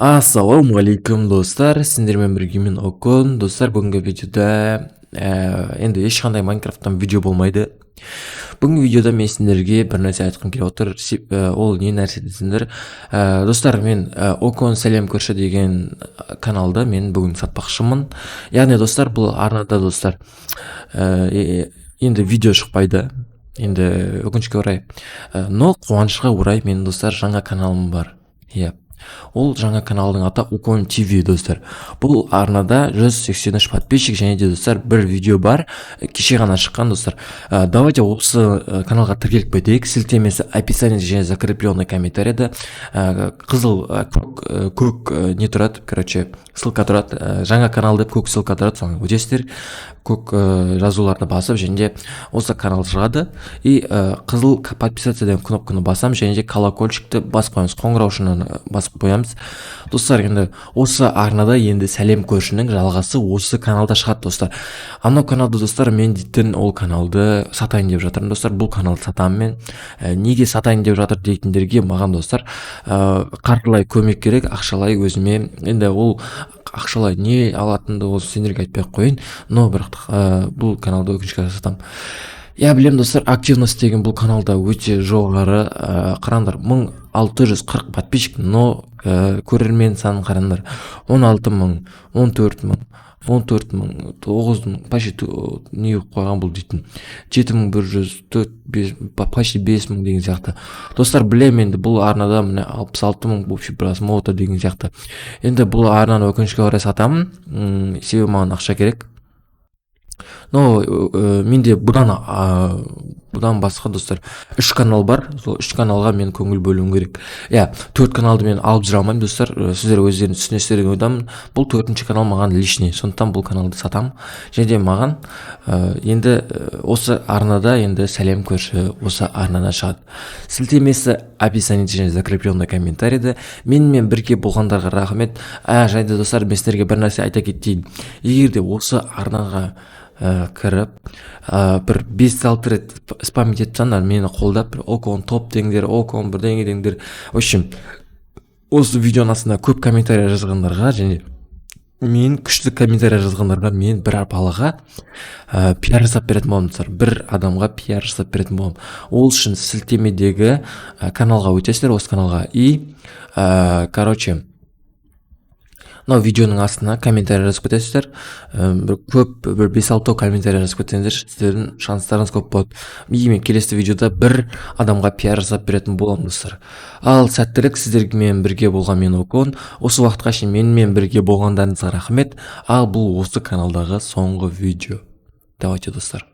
Ассалаумағалейкум достар, сендермен бірге мен Окон. Достар, бүгінгі видеода енді ешқандай Майнкрафттан видео болмайды. Бүгінгі видеода мен сендерге бір нәрсе айтқым келіп отыр. Ол не нәрсе десеңдер, достар, мен Окон сәлем көрші деген каналды мен бүгін сатпақшымын. Яғни достар, бұл арнада достар енді видео шықпайды. Енді өкінішке орай, но қуанышқа орай мен достар жаңа каналым бар. Иә. Ол жаңа каналдың аты Окон ТВ достар. Бұл арнада 183 подписчик және де достар бір видео бар. Кеше ғана шыққан достар. Давайте осы каналға тіркеліп кетейік. Сілтемесі описание және закрепленный комментарийда. Қызыл көк не тұрады, короче, ссылка тұрады. Жаңа канал деп көк ссылка тұрады, соны өтесіздер. Көк жазуларды басып және де осы канал шығады. И қызыл подписаться деген кнопканы басам және де колокольчикті басып қоямыз, қоңыраушыны басып қоямыз. Достар, енді осы арнада енді сәлем көршінің жалғасы осы каналда шығады достар. Анау каналды достар, мен дейтін ол каналды сатайын деп жатырмын достар. Бұл каналды сатамын мен. Неге сатайын деп жатыр дейтіндерге маған достар қаржылай көмек керек, ақшалай өзіме. Енді ол ақшалай не алатынды ол сендерге айтпай қойын, но бірақ бұл каналды өкінішке сатамын. Я білем достар, активность деген бұл каналда өте жоғары. Қараңдар, 1640 подписчик, но көрермен санын қараңдар. 16.000, 14.000, 14.000, 9.000, почти не қойған бұл дейтін. 7104, почти 5000 деген сияқты. Достар, білем енді бұл арнада 66.000 вообще біраз мота деген сияқты. Енді бұл арнаны өкінішке орай сатамын. Себебі маған ақша керек. Но менде бұдан басқа достар 3 канал бар. Сол 3 каналға мен көңіл бөлуім керек. 4 каналды мен алып жүре алмаймын достар. Сіздер өздеріңіз түсінесіздер деген ойдамын. Бұл 4-ші канал маған лишний. Сондықтан бұл каналды сатамын. Және де маған енді осы арнада енді сәлем көрші осы арнада шығады. Сілтемесі описание және закрепленный комментарийде. Менімен бірге болғандарға рахмет. Және достар, мен сіздерге бір нәрсе айта кетейін. Егер де осы арнаға кіріп бір 5-6 рет спам етіп жатсаңдар, мені қолдап Окон топ деңдер, Окон бірдеңе деңдер. В общем, осы видеоның астына көп комментарий жазғандарға және мен күшті комментарий жазғандарға мен бір балаға пиар жасап беретін боламын. Бір адамға пиар жасап беретін боламын. Ол үшін сілтемедегі каналға өтесіздер, осы каналға. И короче, мынау видеоның астына комментарий жазып кетесіздер. Көп, бір 5-6 комментарий жазып кетсеңіздер, сіздердің шанстарыңыз көп болады. Мен келесі видеода бір адамға пиар жасап беретін боламын достар. Ал сәттілік, сіздермен бірге болған мен Окон. Осы уақытқа шейін менімен бірге болғандарыңызға рахмет. Ал бұл осы каналдағы соңғы видео. Давайте достар.